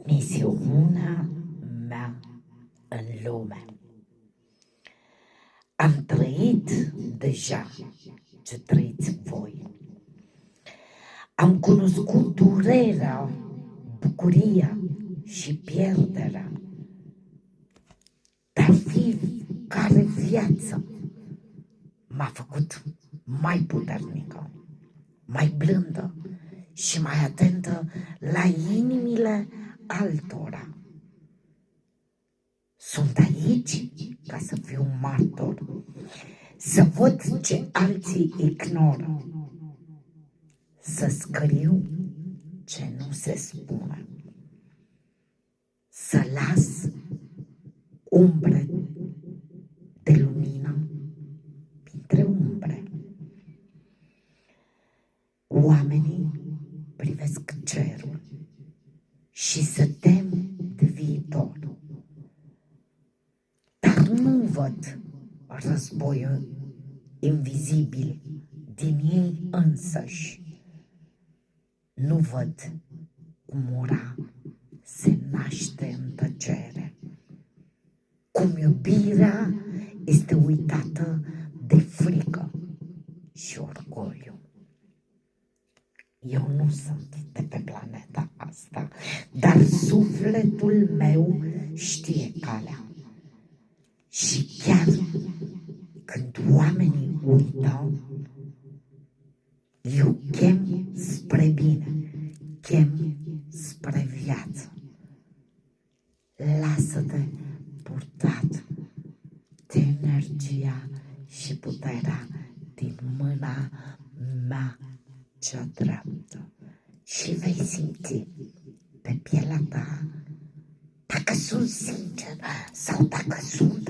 Misiunea mea în lume. Am trăit deja ce trăiți voi. Am cunoscut durerea, bucuria și pierderea. Dar fiecare viață m-a făcut mai puternică, mai blândă și mai atentă la inimile altora. Sunt aici ca să fiu martor, să văd ce alții ignoră, să scriu ce nu se spune, să las umbre de lumină printre umbre. Oamenii privesc cerul și se tem de viitor, dar nu văd războiul invizibil din ei însăși. Nu văd cum ura se naște în tăcere, cum iubirea este uitată de frică și orgoliu. Eu nu sunt de pe planeta asta, dar sufletul meu știe calea. Și chiar când oamenii uită, eu chem spre bine, chem spre viață. Lasă-te purtat de energia și puterea din mâna mea cea dreaptă și vei simți pe pielea ta dacă sunt sincer sau dacă sunt